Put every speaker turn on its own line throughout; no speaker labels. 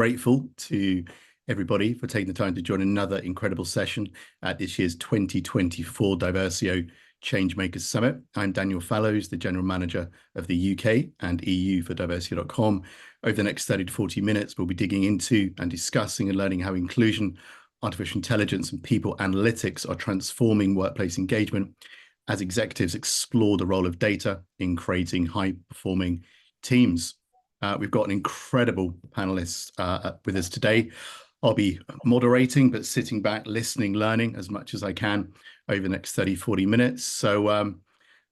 Grateful to everybody for taking the time to join another incredible session at this year's 2024 Diversio Changemakers Summit. I'm Daniel Fallows, the General Manager of the UK and EU for Diversio.com. Over the next 30 to 40 minutes, we'll be digging into and discussing and learning how inclusion, artificial intelligence, and people analytics are transforming workplace engagement as executives explore the role of data in creating high-performing teams. We've got an incredible panelist with us today. I'll be moderating, but sitting back, listening, learning as much as I can over the next 30, 40 minutes. So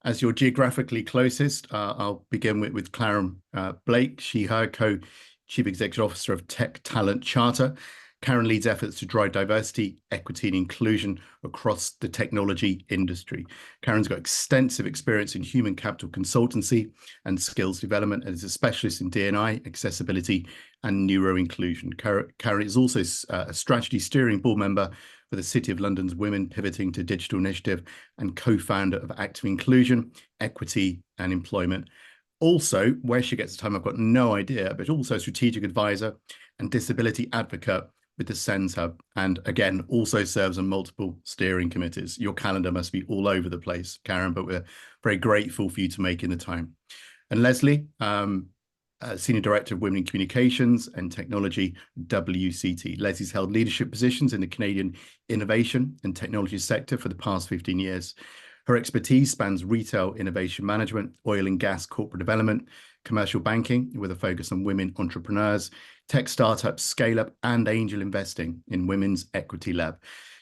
as your geographically closest, I'll begin with Karen Blake, her co-chief executive officer of Tech Talent Charter. Karen leads efforts to drive diversity, equity, and inclusion across the technology industry. Karen's got extensive experience in human capital consultancy and skills development and is a specialist in D&I, accessibility, and neuro-inclusion. Karen is also a strategy steering board member for the City of London's Women Pivoting to Digital Initiative and co-founder of Active Inclusion, Equity, and Employment. Also, where she gets the time, I've got no idea, but also strategic advisor and disability advocate with the Sens Hub, and again, also serves on multiple steering committees. Your calendar must be all over the place, Karen, but we're very grateful for you to making the time. And Leslie, Senior Director of Women in Communications and Technology, WCT. Leslie's held leadership positions in the Canadian innovation and technology sector for the past 15 years. Her expertise spans retail innovation management, oil and gas corporate development, commercial banking with a focus on women entrepreneurs, tech startups, scale-up, and angel investing in Women's Equity Lab.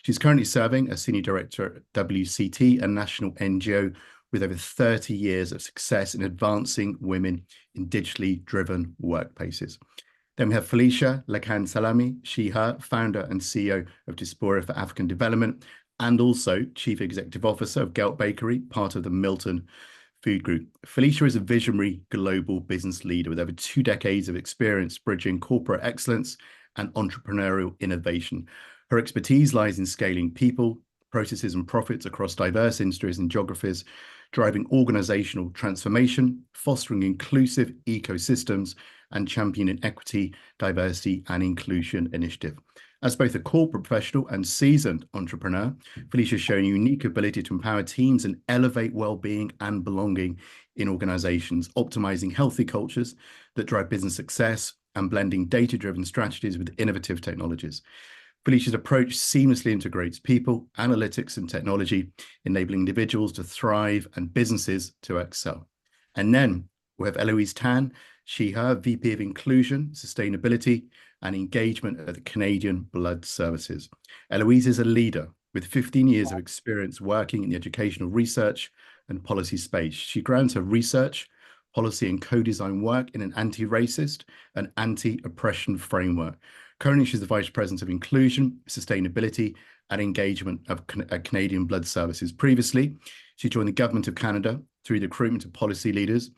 She's currently serving as Senior Director at WCT, a national NGO with over 30 years of success in advancing women in digitally driven workplaces. Then we have Felicia Lacan Salami, her founder and CEO of Diaspora for African Development, and also Chief Executive Officer of Gelt Bakery, part of the Milton Food Group. Felicia is a visionary global business leader with over 2 decades of experience bridging corporate excellence and entrepreneurial innovation. Her expertise lies in scaling people, processes, and profits across diverse industries and geographies, driving organizational transformation, fostering inclusive ecosystems, and championing equity, diversity, and inclusion initiative. As both a corporate professional and seasoned entrepreneur, Felicia has shown a unique ability to empower teams and elevate well-being and belonging in organizations, optimizing healthy cultures that drive business success and blending data-driven strategies with innovative technologies. Felicia's approach seamlessly integrates people, analytics, and technology, enabling individuals to thrive and businesses to excel. And then we have Eloise Tan, her VP of Inclusion, Sustainability, and Engagement at the Canadian Blood Services. Eloise is a leader with 15 years of experience working in the educational research and policy space. She grounds her research, policy, and co-design work in an anti-racist and anti-oppression framework. Currently, she's the Vice President of Inclusion, Sustainability, and Engagement at Canadian Blood Services. Previously, she joined the Government of Canada through the recruitment of policy leaders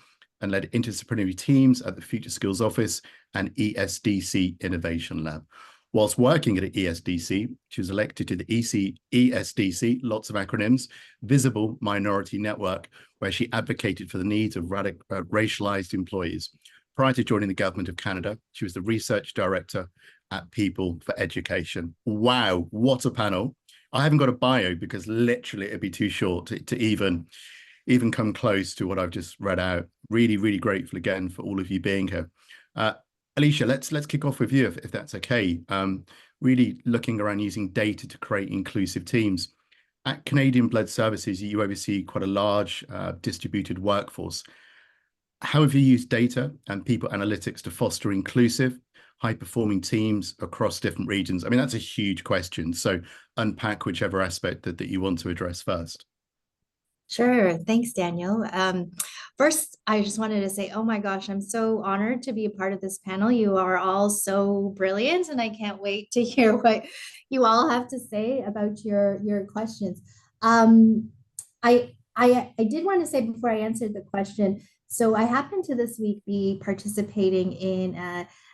and led interdisciplinary teams at the Future Skills Office and ESDC Innovation Lab. Whilst working at ESDC, she was elected to the ESDC, lots of acronyms, Visible Minority Network, where she advocated for the needs of racialized employees. Prior to joining the Government of Canada, she was the Research Director at People for Education. Wow, what a panel. I haven't got a bio because literally it'd be too short to even come close to what I've just read out. Really, really grateful again for all of you being here. Alicia, let's kick off with you if that's okay. Really looking around using data to create inclusive teams. At Canadian Blood Services, you oversee quite a large distributed workforce. How have you used data and people analytics to foster inclusive, high-performing teams across different regions? I mean, that's a huge question. So unpack whichever aspect that you want to address first.
Sure. Thanks, Daniel. First, I just wanted to say, oh my gosh, I'm so honored to be a part of this panel. You are all so brilliant, and I can't wait to hear what you all have to say about your questions. I did want to say before I answered the question, so I happen to this week be participating in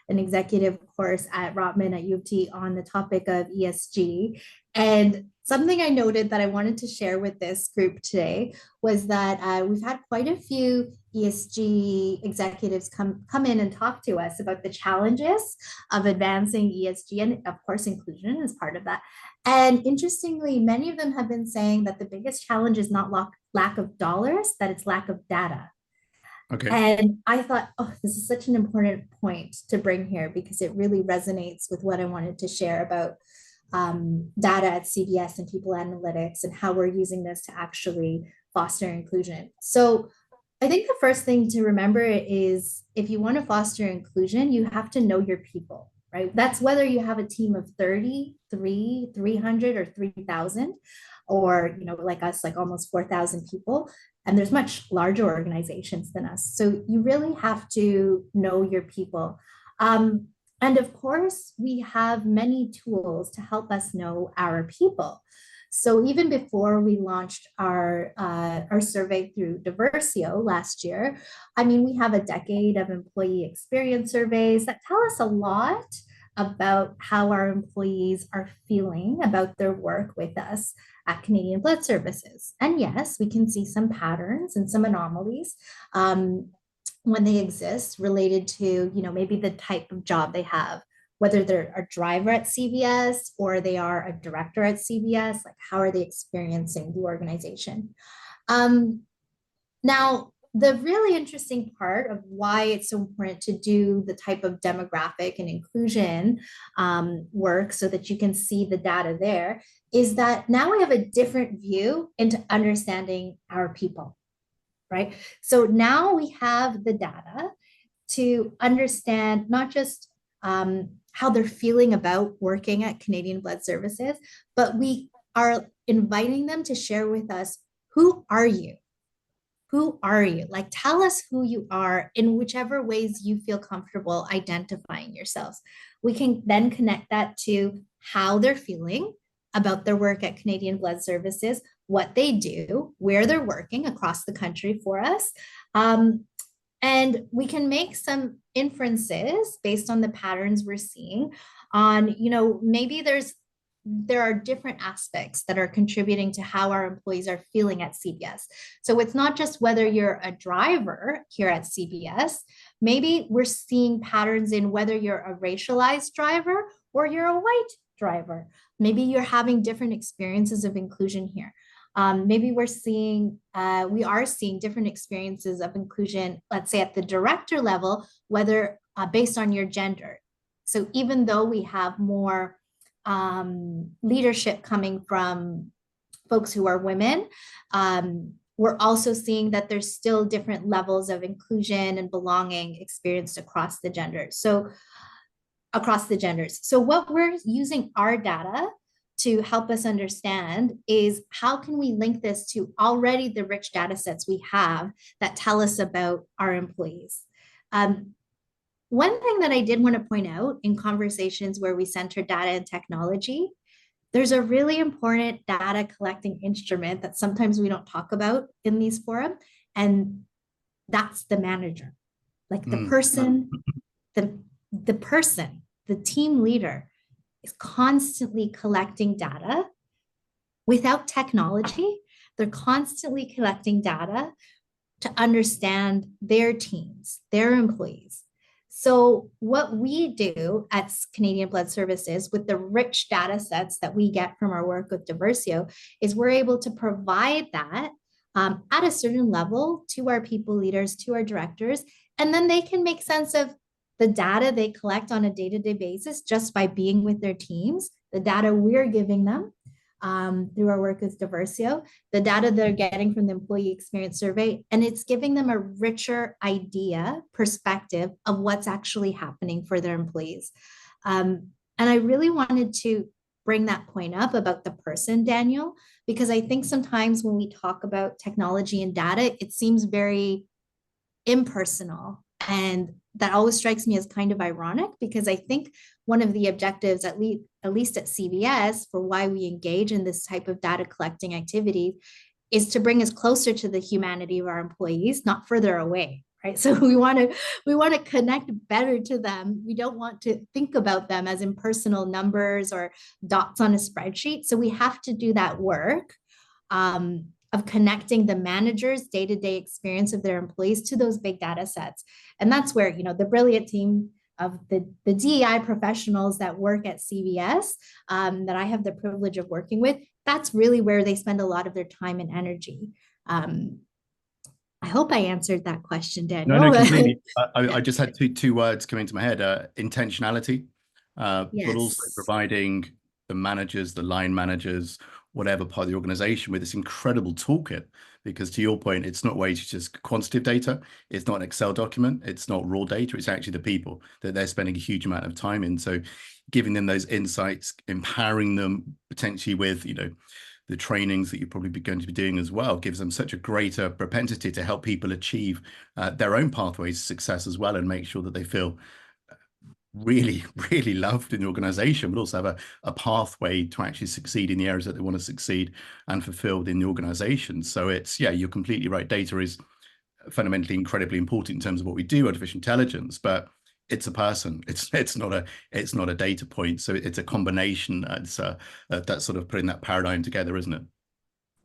an executive course at Rotman at U of T on the topic of ESG. And something I noted that I wanted to share with this group today was that we've had quite a few ESG executives come in and talk to us about the challenges of advancing ESG, and of course inclusion is part of that. And interestingly, many of them have been saying that the biggest challenge is not lack of dollars, that it's lack of data.
Okay.
And I thought, oh, this is such an important point to bring here because it really resonates with what I wanted to share about data at CBS and people analytics and how we're using this to actually foster inclusion. So I think the first thing to remember is if you want to foster inclusion, you have to know your people, right? That's whether you have a team of 30, 300, or 3,000, or, like us, like almost 4,000 people. And there's much larger organizations than us. So you really have to know your people. And of course, we have many tools to help us know our people. So even before we launched our survey through Diversio last year, I mean, we have a decade of employee experience surveys that tell us a lot about how our employees are feeling about their work with us at Canadian Blood Services. And yes, we can see some patterns and some anomalies. When they exist related to, maybe the type of job they have, whether they're a driver at CBS or they are a director at CBS, like how are they experiencing the organization? Now, the really interesting part of why it's so important to do the type of demographic and inclusion work so that you can see the data there is that now we have a different view into understanding our people. Right? So now we have the data to understand not just how they're feeling about working at Canadian Blood Services, but we are inviting them to share with us, who are you? Who are you? Like, tell us who you are in whichever ways you feel comfortable identifying yourselves. We can then connect that to how they're feeling about their work at Canadian Blood Services, what they do, where they're working across the country for us. And we can make some inferences based on the patterns we're seeing on, maybe there are different aspects that are contributing to how our employees are feeling at CBS. So it's not just whether you're a driver here at CBS, maybe we're seeing patterns in whether you're a racialized driver or you're a white driver. Maybe you're having different experiences of inclusion here. Maybe we are seeing different experiences of inclusion, let's say at the director level, whether based on your gender. So even though we have more leadership coming from folks who are women, we're also seeing that there's still different levels of inclusion and belonging experienced across the genders. So what we're using our data to help us understand is how can we link this to already the rich data sets we have that tell us about our employees. One thing that I did want to point out in conversations where we center data and technology, there's a really important data collecting instrument that sometimes we don't talk about in these forums, and that's the manager. Like the person, the team leader is constantly collecting data. Without technology, they're constantly collecting data to understand their teams, their employees. So what we do at Canadian Blood Services with the rich data sets that we get from our work with Diversio is we're able to provide that at a certain level to our people leaders, to our directors, and then they can make sense of the data they collect on a day-to-day basis just by being with their teams, the data we're giving them through our work with Diversio, the data they're getting from the employee experience survey, and it's giving them a richer perspective of what's actually happening for their employees. And I really wanted to bring that point up about the person, Daniel, because I think sometimes when we talk about technology and data, it seems very impersonal. And that always strikes me as kind of ironic because I think one of the objectives, at least at CBS, for why we engage in this type of data collecting activity is to bring us closer to the humanity of our employees, not further away, right? So we want to connect better to them. We don't want to think about them as impersonal numbers or dots on a spreadsheet. So we have to do that work of connecting the managers' day-to-day experience of their employees to those big data sets. And that's where, the brilliant team of the DEI professionals that work at CVS that I have the privilege of working with, that's really where they spend a lot of their time and energy. I hope I answered that question,
No,
Daniel.
no, completely. I just had two words coming to my head: intentionality, but also
Yes,
providing the managers, the line managers, whatever part of the organization with this incredible toolkit. Because to your point, it's not ways just quantitative data. It's not an Excel document. It's not raw data. It's actually the people that they're spending a huge amount of time in. So giving them those insights, empowering them potentially with, the trainings that you're probably going to be doing as well gives them such a greater propensity to help people achieve their own pathways to success as well, and make sure that they feel really, really loved in the organization, but also have a pathway to actually succeed in the areas that they want to succeed and fulfilled in the organization. So it's, yeah, you're completely right. Data is fundamentally incredibly important in terms of what we do, artificial intelligence, but it's a person. It's not a data point. So it's a combination. That's sort of putting that paradigm together, isn't it?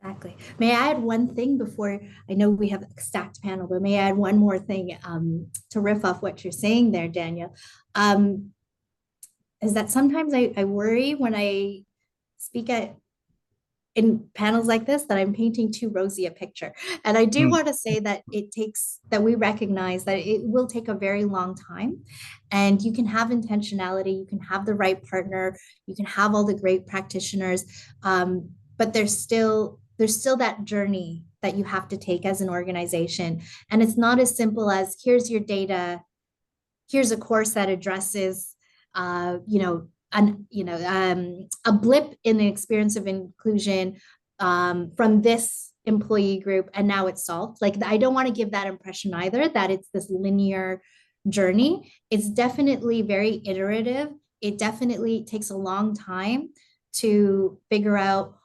exactly. May I add one thing before? I know we have a stacked panel, but may I add one more thing to riff off what you're saying there, Daniel? Um, is that sometimes I worry when I speak at in panels like this that I'm painting too rosy a picture. And I do
Mm.
want to say that we recognize that it will take a very long time. And you can have intentionality, you can have the right partner, you can have all the great practitioners, but there's still that journey that you have to take as an organization. And it's not as simple as here's your data, here's a course that addresses a blip in the experience of inclusion from this employee group, and now it's solved. Like, I don't want to give that impression either, that it's this linear journey. It's definitely very iterative. It definitely takes a long time to figure out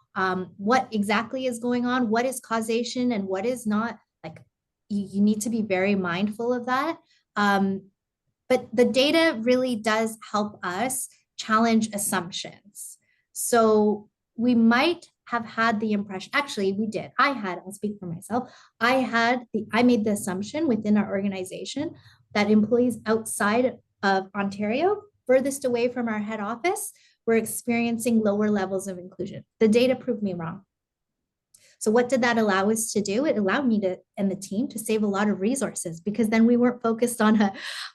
what exactly is going on, what is causation and what is not. Like, you need to be very mindful of that. But the data really does help us challenge assumptions. So we might have had the impression, actually, we did. I'll speak for myself. I made the assumption within our organization that employees outside of Ontario, furthest away from our head office, were experiencing lower levels of inclusion. The data proved me wrong. So what did that allow us to do? It allowed me to and the team to save a lot of resources, because then we weren't focused on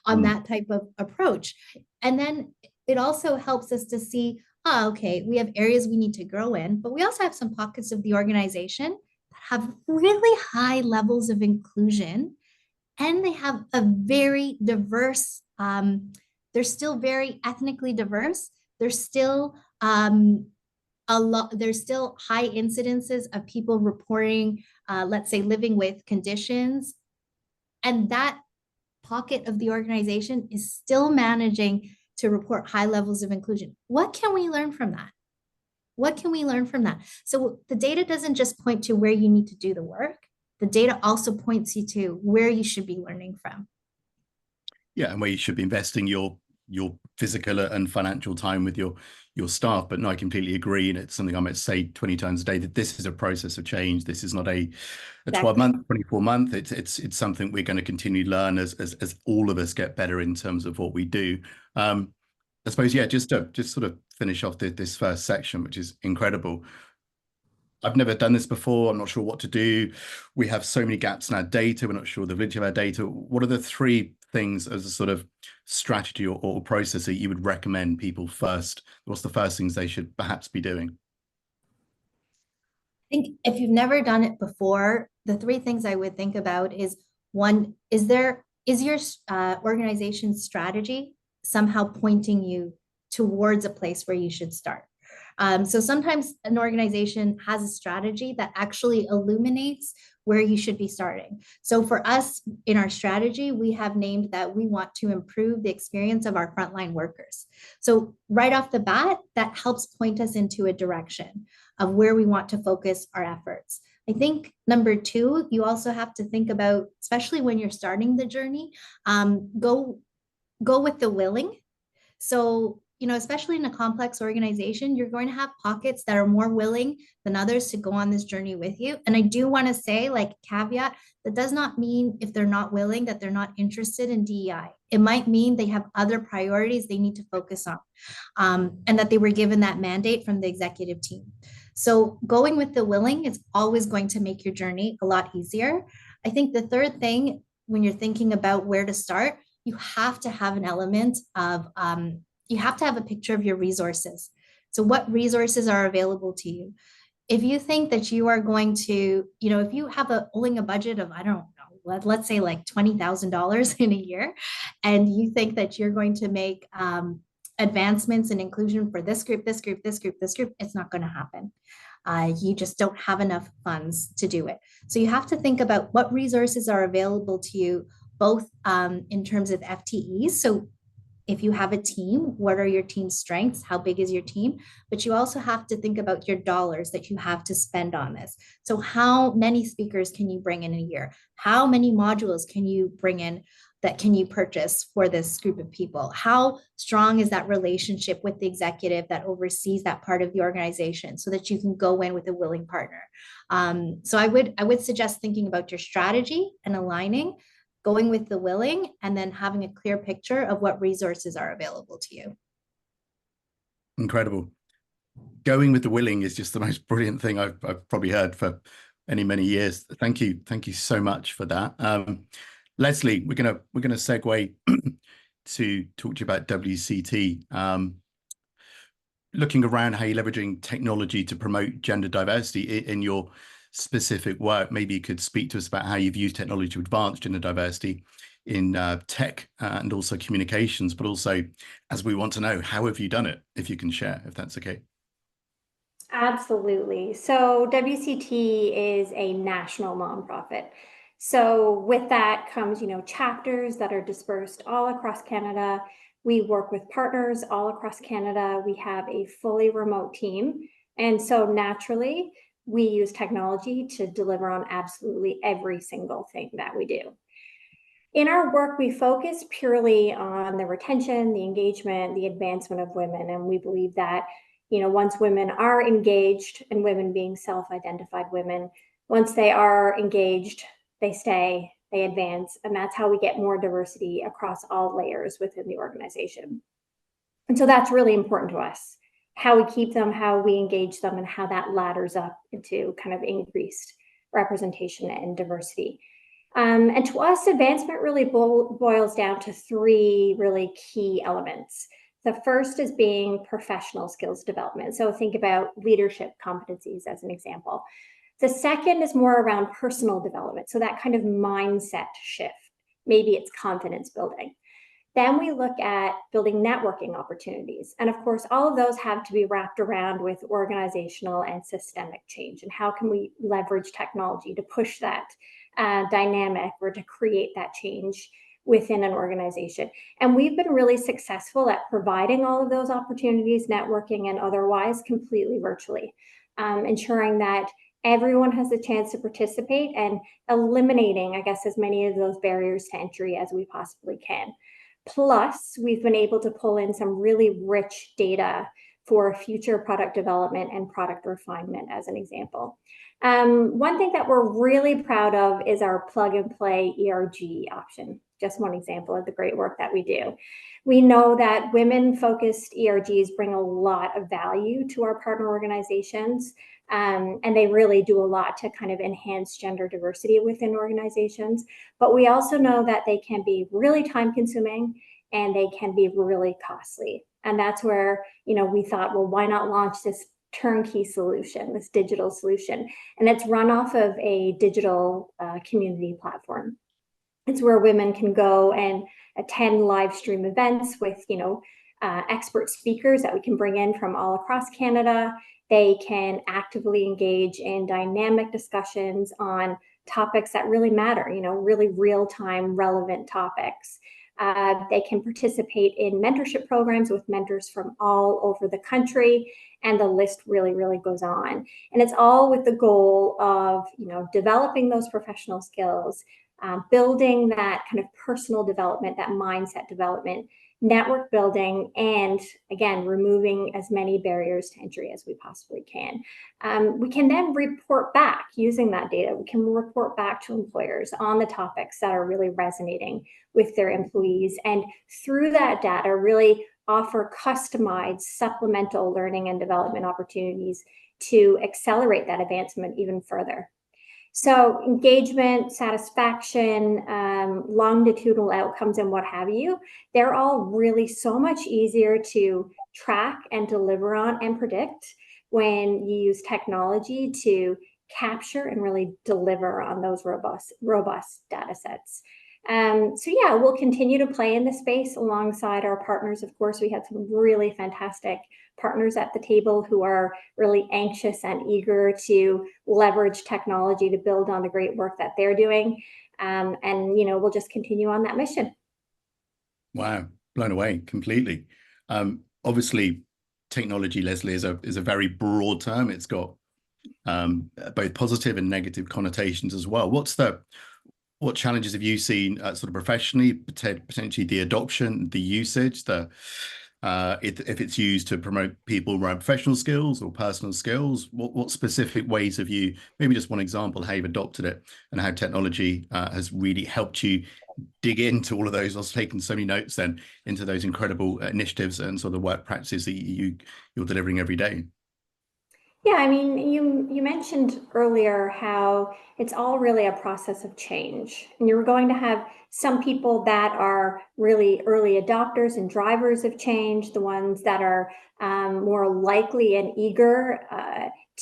Mm.
that type of approach. And then it also helps us to see, okay, we have areas we need to grow in, but we also have some pockets of the organization that have really high levels of inclusion, and they have a very diverse, they're still very ethnically diverse. They're still there's still high incidences of people reporting, let's say, living with conditions, and that pocket of the organization is still managing to report high levels of inclusion. What can we learn from that? What can we learn from that? So the data doesn't just point to where you need to do the work. The data also points you to where you should be learning from.
Yeah, and where you should be investing your physical and financial time with your staff. But no, I completely agree, and it's something I might say 20 times a day, that this is a process of change. This is not a 12
Exactly.
month, 24 month. It's something we're going to continue to learn as all of us get better in terms of what we do. I suppose, yeah, just to sort of finish off this first section, which is incredible. I've never done this before. I'm not sure what to do. We have so many gaps in our data. We're not sure the validity of our data. What are the three things as a sort of strategy or process that you would recommend people first? What's the first things they should perhaps be doing?
I think if you've never done it before, the three things I would think about is, one, is your organization's strategy somehow pointing you towards a place where you should start? So sometimes an organization has a strategy that actually illuminates where you should be starting. So for us in our strategy, we have named that we want to improve the experience of our frontline workers. So right off the bat, that helps point us into a direction of where we want to focus our efforts. I think number two, you also have to think about, especially when you're starting the journey, go with the willing. So, especially in a complex organization, you're going to have pockets that are more willing than others to go on this journey with you. And I do want to say, like, caveat, that does not mean if they're not willing that they're not interested in DEI. It might mean they have other priorities they need to focus on, and that they were given that mandate from the executive team. So, going with the willing is always going to make your journey a lot easier. I think the third thing, when you're thinking about where to start, you have to have an element of, you have to have a picture of your resources. So, what resources are available to you? If you think that you are going to, if you have only a budget of, I don't know, let's say like $20,000 in a year, and you think that you're going to make advancements and inclusion for this group, this group, this group, this group, it's not going to happen. You just don't have enough funds to do it. So you have to think about what resources are available to you, both in terms of FTEs. So if you have a team, what are your team's strengths? How big is your team? But you also have to think about your dollars that you have to spend on this. So how many speakers can you bring in a year? How many modules can you bring in that can you purchase for this group of people? How strong is that relationship with the executive that oversees that part of the organization so that you can go in with a willing partner? So I would suggest thinking about your strategy and aligning, going with the willing, and then having a clear picture of what resources are available to you.
Incredible. Going with the willing is just the most brilliant thing I've probably heard for many years. Thank you so much for that. Leslie, we're gonna segue to talk to you about WCT. Looking around how you're leveraging technology to promote gender diversity in your specific work, maybe you could speak to us about how you've used technology to advance gender diversity in tech and also communications, but also, as we want to know, how have you done it, if you can share, if that's okay.
Absolutely. So WCT is a national nonprofit. So with that comes, chapters that are dispersed all across Canada. We work with partners all across Canada. We have a fully remote team. And so naturally, we use technology to deliver on absolutely every single thing that we do. In our work, we focus purely on the retention, the engagement, the advancement of women. And we believe that, once women are engaged, and women being self-identified women, once they are engaged, they stay, they advance. And that's how we get more diversity across all layers within the organization. And so that's really important to us, how we keep them, how we engage them, and how that ladders up into kind of increased representation and diversity. And to us, advancement really boils down to three really key elements. The first is being professional skills development. So think about leadership competencies as an example. The second is more around personal development. So that kind of mindset shift, maybe it's confidence building. Then we look at building networking opportunities. And of course, all of those have to be wrapped around with organizational and systemic change. And how can we leverage technology to push that dynamic or to create that change within an organization? And we've been really successful at providing all of those opportunities, networking and otherwise, completely virtually, ensuring that everyone has the chance to participate and eliminating, I guess, as many of those barriers to entry as we possibly can. Plus, we've been able to pull in some really rich data for future product development and product refinement, as an example. One thing that we're really proud of is our plug and play ERG option. Just one example of the great work that we do. We know that women-focused ERGs bring a lot of value to our partner organizations, and they really do a lot to kind of enhance gender diversity within organizations. But we also know that they can be really time-consuming and they can be really costly. And that's where, we thought, well, why not launch this turnkey solution, this digital solution? And it's run off of a digital community platform. It's where women can go and attend live stream events with, expert speakers that we can bring in from all across Canada. They can actively engage in dynamic discussions on topics that really matter, really real-time relevant topics. They can participate in mentorship programs with mentors from all over the country, and the list really, really goes on. And it's all with the goal of, developing those professional skills, building that kind of personal development, that mindset development, network building, and again, removing as many barriers to entry as we possibly can. We can then report back using that data. We can report back to employers on the topics that are really resonating with their employees. And through that data, really offer customized supplemental learning and development opportunities to accelerate that advancement even further. So engagement, satisfaction, longitudinal outcomes, and what have you, they're all really so much easier to track and deliver on and predict when you use technology to capture and really deliver on those robust data sets. So yeah, we'll continue to play in the space alongside our partners. Of course, we had some really fantastic partners at the table who are really anxious and eager to leverage technology to build on the great work that they're doing. And, we'll just continue on that mission.
Wow, blown away completely. Obviously, technology, Leslie, is a very broad term. It's got both positive and negative connotations as well. What challenges have you seen sort of professionally, potentially the adoption, the usage, if it's used to promote people around professional skills or personal skills? What specific ways have you, maybe just one example, how you've adopted it and how technology has really helped you dig into all of those? I was taking so many notes then into those incredible initiatives and sort of the work practices that you're delivering every day.
Yeah, I mean, you mentioned earlier how it's all really a process of change. And you're going to have some people that are really early adopters and drivers of change, the ones that are more likely and eager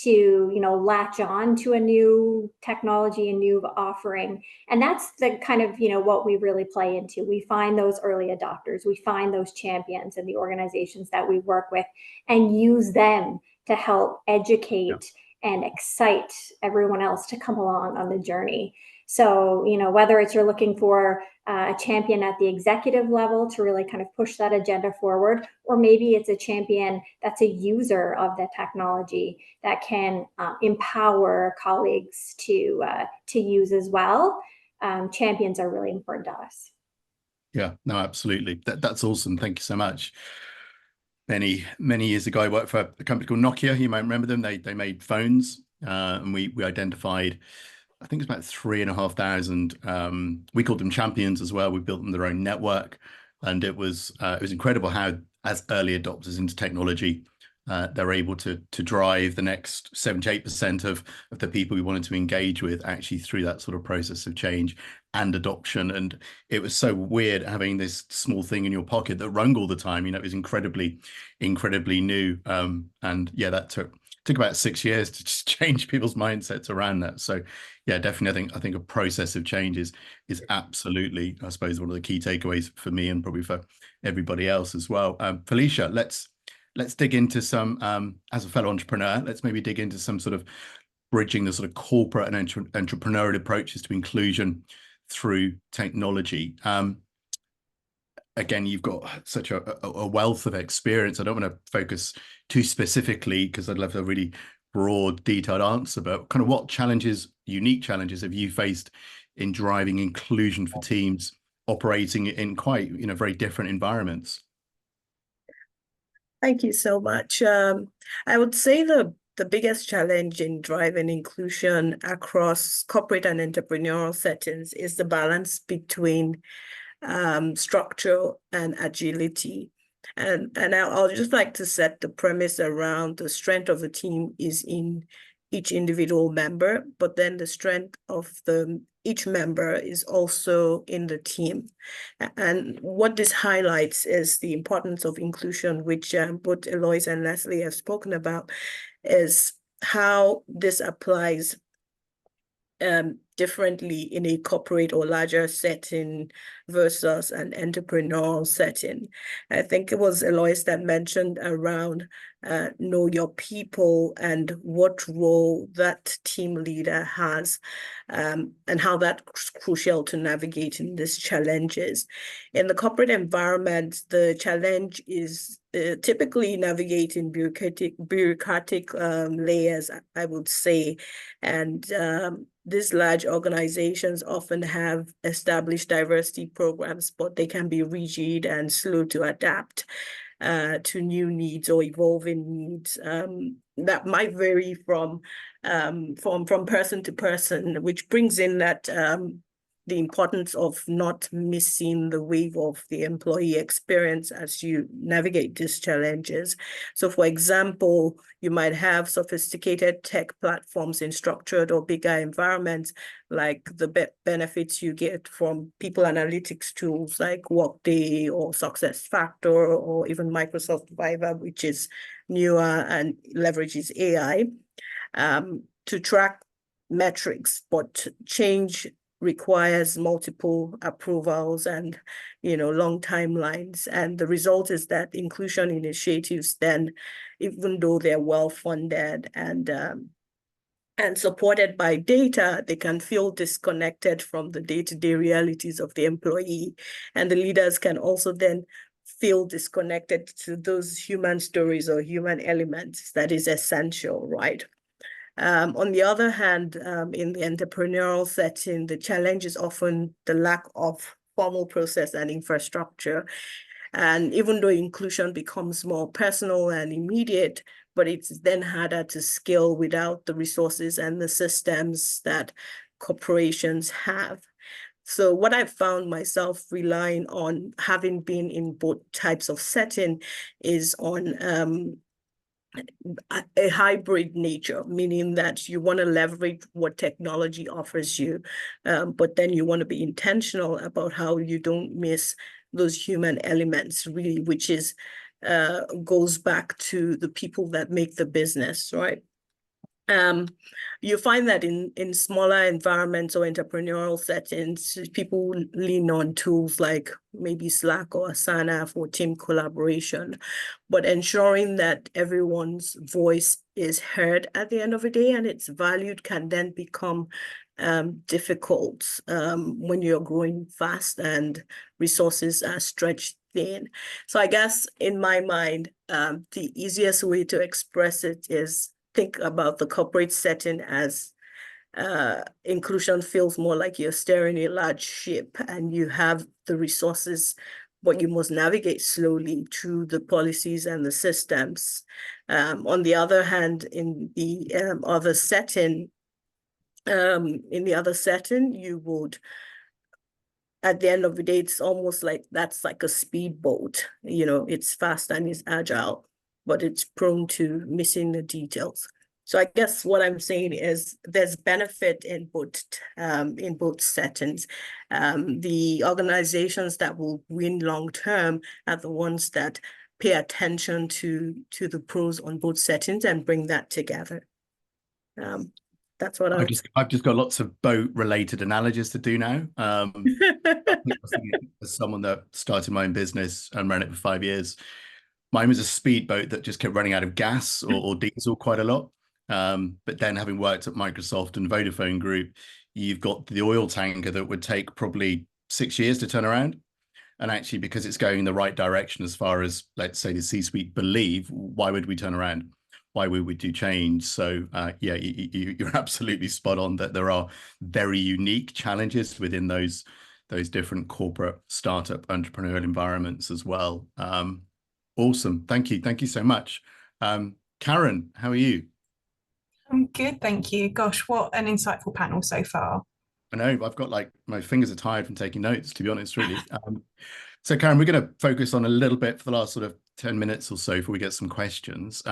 to, latch on to a new technology, a new offering. And that's the kind of, what we really play into. We find those early adopters, we find those champions in the organizations that we work with and use them to help educate and excite everyone else to come along on the journey. So, whether it's you're looking for a champion at the executive level to really kind of push that agenda forward, or maybe it's a champion that's a user of the technology that can empower colleagues to use as well. Champions are really important to us.
Yeah, no, absolutely. That's awesome. Thank you so much. Many years ago, I worked for a company called Nokia. You might remember them. They made phones, and we identified, I think it's about 3,500. We called them champions as well. We built them their own network, and it was incredible how, as early adopters into technology, they're able to drive the next 78% of the people we wanted to engage with actually through that sort of process of change and adoption. And it was so weird having this small thing in your pocket that rung all the time. It was incredibly new. And yeah, that took about 6 years to just change people's mindsets around that. So yeah, definitely, I think a process of change is absolutely, I suppose, one of the key takeaways for me and probably for everybody else as well. Felicia, let's dig into some, as a fellow entrepreneur, let's maybe dig into some sort of bridging the sort of corporate and entrepreneurial approaches to inclusion through technology. Again, you've got such a wealth of experience. I don't want to focus too specifically because I'd love a really broad, detailed answer, but kind of what unique challenges have you faced in driving inclusion for teams operating in quite, very different environments?
Thank you so much. I would say the biggest challenge in driving inclusion across corporate and entrepreneurial settings is the balance between structure and agility. And I'll just like to set the premise around the strength of the team is in each individual member, but then the strength of each member is also in the team. And what this highlights is the importance of inclusion, which both Eloise and Leslie have spoken about, is how this applies differently in a corporate or larger setting versus an entrepreneurial setting. I think it was Eloise that mentioned around know your people and what role that team leader has, and how that's crucial to navigating these challenges. In the corporate environment, the challenge is typically navigating bureaucratic layers, I would say. And these large organizations often have established diversity programs, but they can be rigid and slow to adapt to new needs or evolving needs that might vary from person to person, which brings in that the importance of not missing the wave of the employee experience as you navigate these challenges. So, for example, you might have sophisticated tech platforms in structured or bigger environments, like the benefits you get from people analytics tools like Workday or SuccessFactors or even Microsoft Viva, which is newer and leverages AI to track metrics, but change requires multiple approvals and long timelines. And the result is that inclusion initiatives then, even though they're well funded and supported by data, they can feel disconnected from the day-to-day realities of the employee. And the leaders can also then feel disconnected to those human stories or human elements that is essential, right? On the other hand, in the entrepreneurial setting, the challenge is often the lack of formal process and infrastructure. And even though inclusion becomes more personal and immediate, but it's then harder to scale without the resources and the systems that corporations have. So what I've found myself relying on, having been in both types of setting, is on a hybrid nature, meaning that you want to leverage what technology offers you, but then you want to be intentional about how you don't miss those human elements, really, which is goes back to the people that make the business, right? You find that in smaller environments or entrepreneurial settings, people lean on tools like maybe Slack or Asana for team collaboration, but ensuring that everyone's voice is heard at the end of the day and it's valued can then become difficult when you're growing fast and resources are stretched thin. So I guess in my mind, the easiest way to express it is think about the corporate setting as inclusion feels more like you're steering a large ship and you have the resources, but you must navigate slowly through the policies and the systems. On the other hand, in the other setting, you would, at the end of the day, it's almost like that's like a speedboat. It's fast and it's agile, but it's prone to missing the details. So I guess what I'm saying is there's benefit in both settings. The organizations that will win long term are the ones that pay attention to the pros on both settings and bring that together. That's what
I've just got lots of boat related analogies to do now. As someone that started my own business and ran it for 5 years, mine was a speedboat that just kept running out of gas or diesel quite a lot. But then having worked at Microsoft and Vodafone Group, you've got the oil tanker that would take probably 6 years to turn around. And actually, because it's going in the right direction as far as, let's say, the C-suite believe, why would we turn around? Why would we do change? So yeah, you're absolutely spot on that there are very unique challenges within those different corporate startup entrepreneurial environments as well. Awesome. Thank you so much. Karen, how are you?
I'm good, thank you. Gosh, what an insightful panel so far.
I know, I've got my fingers are tired from taking notes, to be honest, really. So Karen, we're going to focus on a little bit for the last sort of 10 minutes or so before we get some questions.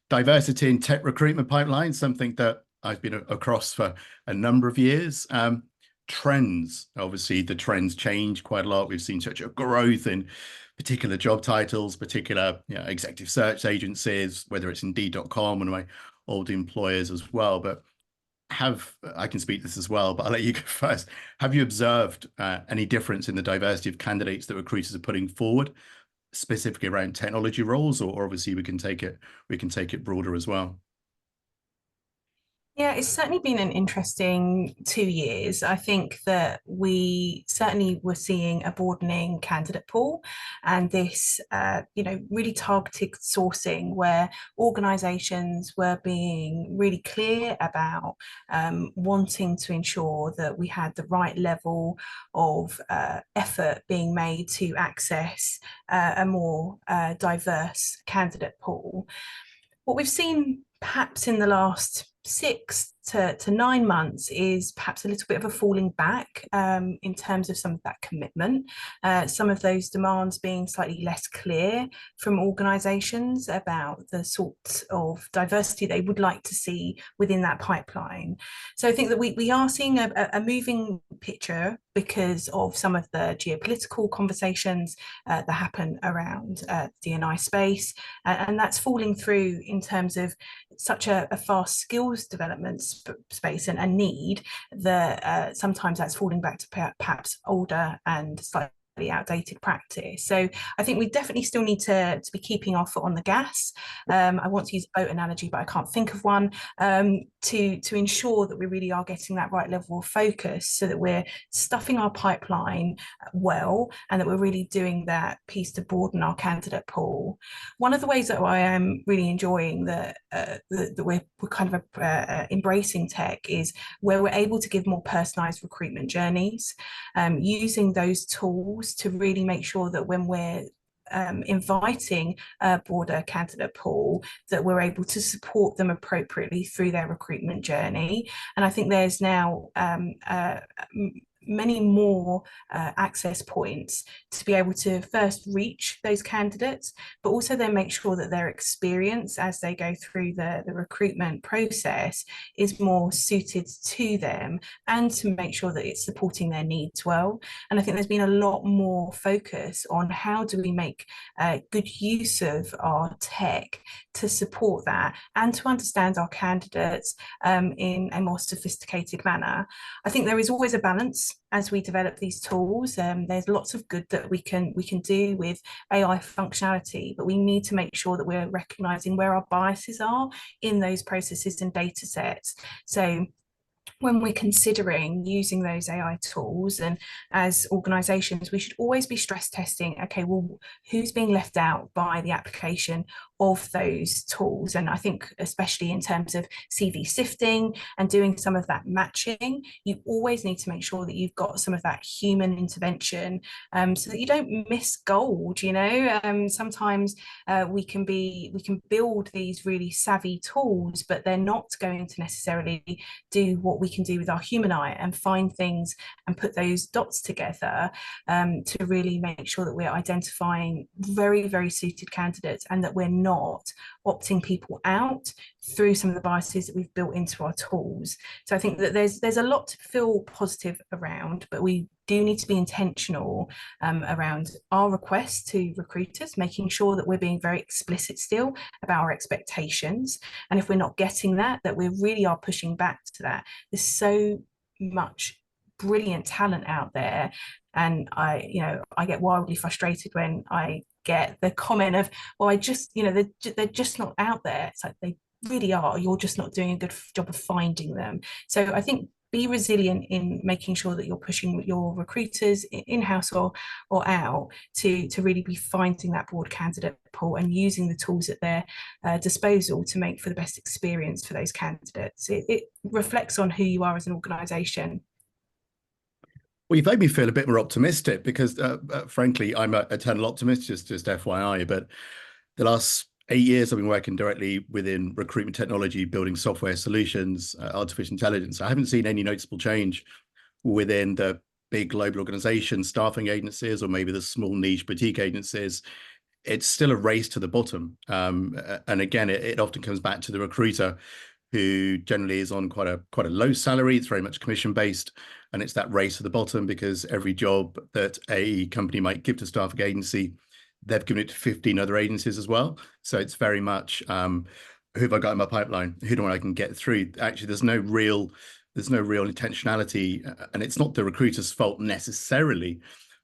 Diversity in tech recruitment pipeline, something that I've been across for a number of years. Trends, obviously the trends change quite a lot. We've seen such a growth in particular job titles, particular executive search agencies, whether it's Indeed.com, one of my old employers as well. But I can speak to this as well, but I'll let you go first. Have you observed any difference in the diversity of candidates that recruiters are putting forward, specifically around technology roles, or obviously we can take it broader as well?
Yeah, it's certainly been an interesting 2 years. I think that we certainly were seeing a broadening candidate pool, and this, really targeted sourcing where organisations were being really clear about wanting to ensure that we had the right level of effort being made to access a more diverse candidate pool. What we've seen perhaps in the last 6 to 9 months is perhaps a little bit of a falling back in terms of some of that commitment, some of those demands being slightly less clear from organisations about the sorts of diversity they would like to see within that pipeline. So I think that we are seeing a moving picture because of some of the geopolitical conversations that happen around D&I space, and that's falling through in terms of such a fast skills development space and need that sometimes that's falling back to perhaps older and slightly outdated practice. So I think we definitely still need to be keeping our foot on the gas. I want to use a boat analogy, but I can't think of one, to ensure that we really are getting that right level of focus so that we're stuffing our pipeline well and that we're really doing that piece to broaden our candidate pool. One of the ways that I am really enjoying that we're kind of embracing tech is where we're able to give more personalized recruitment journeys, using those tools to really make sure that when we're inviting a broader candidate pool, that we're able to support them appropriately through their recruitment journey. And I think there's now many more access points to be able to first reach those candidates, but also then make sure that their experience as they go through the recruitment process is more suited to them, and to make sure that it's supporting their needs well. And I think there's been a lot more focus on how do we make good use of our tech to support that and to understand our candidates in a more sophisticated manner. I think there is always a balance as we develop these tools. There's lots of good that we can do with AI functionality, but we need to make sure that we're recognizing where our biases are in those processes and data sets. So when we're considering using those AI tools, and as organizations, we should always be stress testing, okay, well, who's being left out by the application of those tools? And I think especially in terms of CV sifting and doing some of that matching, you always need to make sure that you've got some of that human intervention, so that you don't miss gold. Sometimes we can build these really savvy tools, but they're not going to necessarily do what we can do with our human eye and find things and put those dots together, to really make sure that we're identifying very, very suited candidates, and that we're not opting people out through some of the biases that we've built into our tools. So I think that there's a lot to feel positive around, but we do need to be intentional around our requests to recruiters, making sure that we're being very explicit still about our expectations. And if we're not getting that we really are pushing back to that. There's so much brilliant talent out there, and I get wildly frustrated when I get the comment of, well, they're just not out there. It's like, they really are. You're just not doing a good job of finding them. So I think be resilient in making sure that you're pushing your recruiters in-house or out to really be finding that broad candidate pool and using the tools at their disposal to make for the best experience for those candidates. It reflects on who you are as an organisation.
Well, you've made me feel a bit more optimistic because, frankly, I'm an eternal optimist, just FYI. But the last 8 years, I've been working directly within recruitment technology, building software solutions, artificial intelligence. I haven't seen any noticeable change within the big global organizations, staffing agencies, or maybe the small niche boutique agencies. It's still a race to the bottom. And again, it often comes back to the recruiter, who generally is on quite a low salary. It's very much commission based, and it's that race to the bottom because every job that a company might give to staffing agency, they've given it to 15 other agencies as well. So it's very much who have I got in my pipeline? Who do I can get through? Actually, there's no real intentionality, and it's not the recruiter's fault necessarily,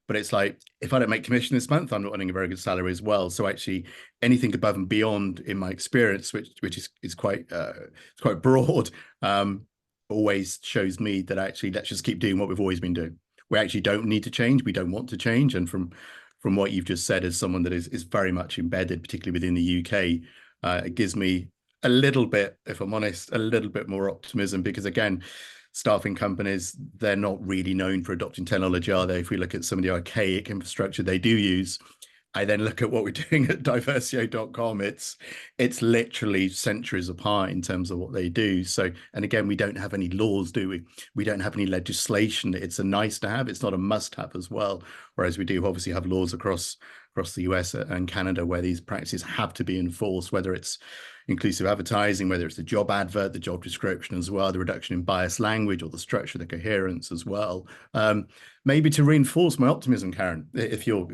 but it's like, if I don't make commission this month, I'm not earning a very good salary as well. So actually, anything above and beyond, in my experience, which is quite it's quite broad, always shows me that actually let's just keep doing what we've always been doing. We actually don't need to change. We don't want to change. And from what you've just said, as someone that is very much embedded, particularly within the UK, it gives me a little bit, if I'm honest, a little bit more optimism, because again, staffing companies, they're not really known for adopting technology, are they? If we look at some of the archaic infrastructure they do use, I then look at what we're doing at Diversio.com. It's literally centuries apart in terms of what they do. So, and again, we don't have any laws, do we? We don't have any legislation. It's a nice to have. It's not a must have as well. Whereas we do obviously have laws across the US and Canada where these practices have to be enforced, whether it's inclusive advertising, whether it's the job advert, the job description as well, the reduction in biased language, or the structure, the coherence as well. Maybe to reinforce my optimism, Karen, if you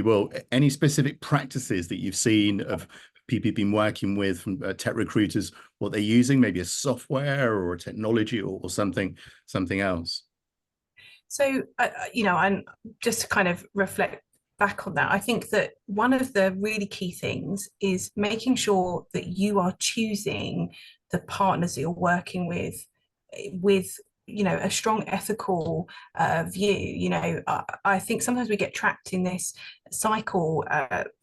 will, any specific practices that you've seen of people you've been working with from tech recruiters, what they're using, maybe a software or a technology or something else?
So, and just to kind of reflect back on that, I think that one of the really key things is making sure that you are choosing the partners that you're working with a strong ethical view. I think sometimes we get trapped in this cycle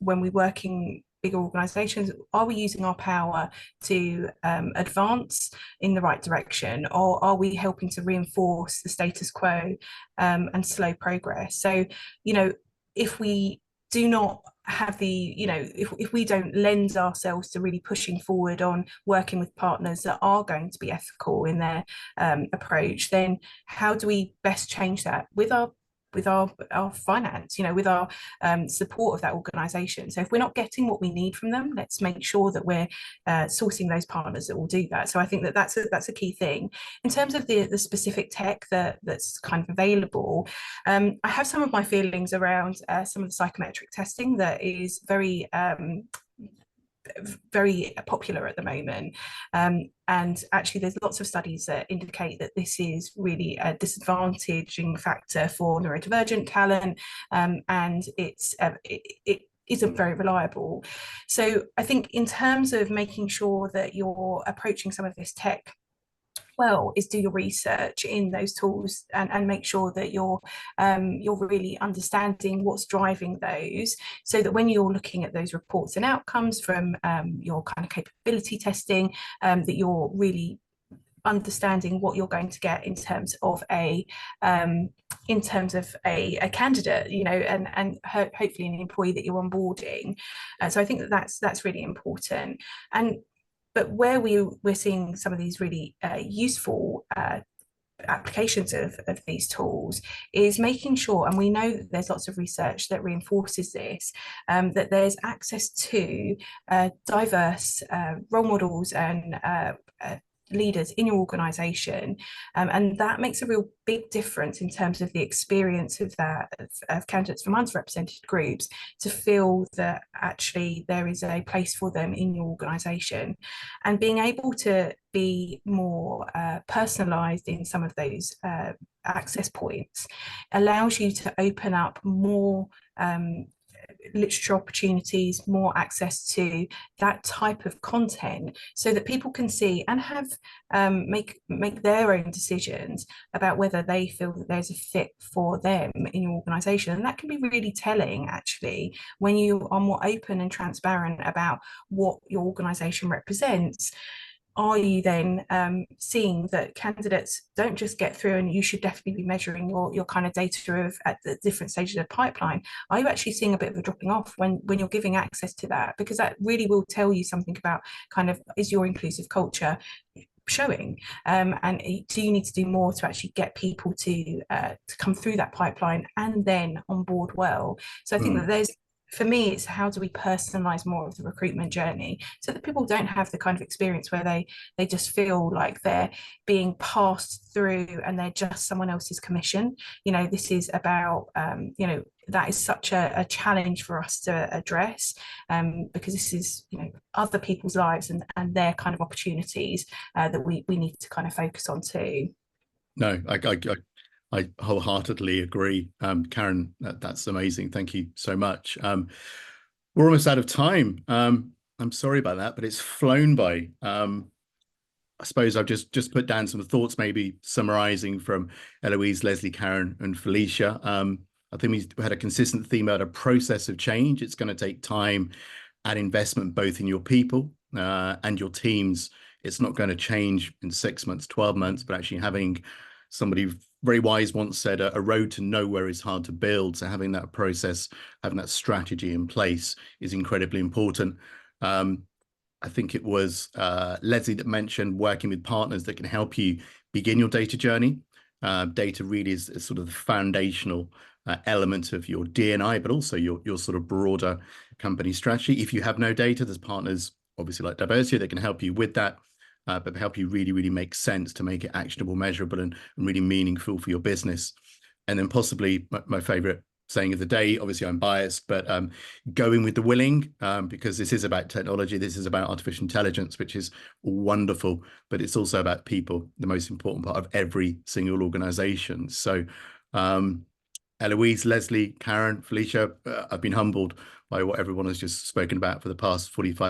when we're working bigger organizations. Are we using our power to advance in the right direction, or are we helping to reinforce the status quo and slow progress? So, if we do not have if we don't lend ourselves to really pushing forward on working with partners that are going to be ethical in their approach, then how do we best change that with our finance, with our support of that organization? So if we're not getting what we need from them, let's make sure that we're sourcing those partners that will do that. So I think that that's a key thing. In terms of the specific tech that's kind of available, I have some of my feelings around some of the psychometric testing that is very popular at the moment, and actually there's lots of studies that indicate that this is really a disadvantaging factor for neurodivergent talent, and it isn't very reliable. So I think in terms of making sure that you're approaching some of this tech well, is do your research in those tools and make sure that you're really understanding what's driving those, so that when you're looking at those reports and outcomes from your kind of capability testing, that you're really understanding what you're going to get in terms of a candidate, and hopefully an employee that you're onboarding. So I think that's really important. But where we're seeing some of these really useful applications of these tools is making sure, and we know that there's lots of research that reinforces this, that there's access to diverse role models and leaders in your organization, and that makes a real big difference in terms of the experience of candidates from underrepresented groups to feel that actually there is a place for them in your organization. And being able to be more personalized in some of those access points allows you to open up more literature opportunities, more access to that type of content, so that people can see and have make their own decisions about whether they feel that there's a fit for them in your organization. And that can be really telling, actually, when you are more open and transparent about what your organization represents. Are you then seeing that candidates don't just get through, and you should definitely be measuring your kind of data of at the different stages of the pipeline? Are you actually seeing a bit of a dropping off when you're giving access to that? Because that really will tell you something about kind of, is your inclusive culture showing, and do you need to do more to actually get people to come through that pipeline and then on board well? So I think that for me, it's how do we personalize more of the recruitment journey, so that people don't have the kind of experience where they just feel like they're being passed through and they're just someone else's commission. This is about that is such a challenge for us to address, because this is, you know, other people's lives and their kind of opportunities that we need to kind of focus on too.
No, I wholeheartedly agree. Karen, that's amazing. Thank you so much. We're almost out of time. I'm sorry about that, but it's flown by. I suppose I've just put down some thoughts, maybe summarizing from Eloise, Leslie, Karen, and Felicia. I think we had a consistent theme about a process of change. It's going to take time and investment, both in your people and your teams. It's not going to change in 6 months, 12 months, but actually having somebody very wise once said, a road to nowhere is hard to build. So having that process, having that strategy in place is incredibly important. I think it was Leslie that mentioned working with partners that can help you begin your data journey. Data really is sort of the foundational element of your D&I, but also your sort of broader company strategy. If you have no data, there's partners, obviously like Diversio, that can help you with that, but help you really make sense to make it actionable, measurable, and really meaningful for your business. And then possibly my favorite saying of the day, obviously I'm biased, but going with the willing, because this is about technology, this is about artificial intelligence, which is wonderful, but it's also about people, the most important part of every single organization. So Eloise, Leslie, Karen, Felicia, I've been humbled by what everyone has just spoken about for the past 45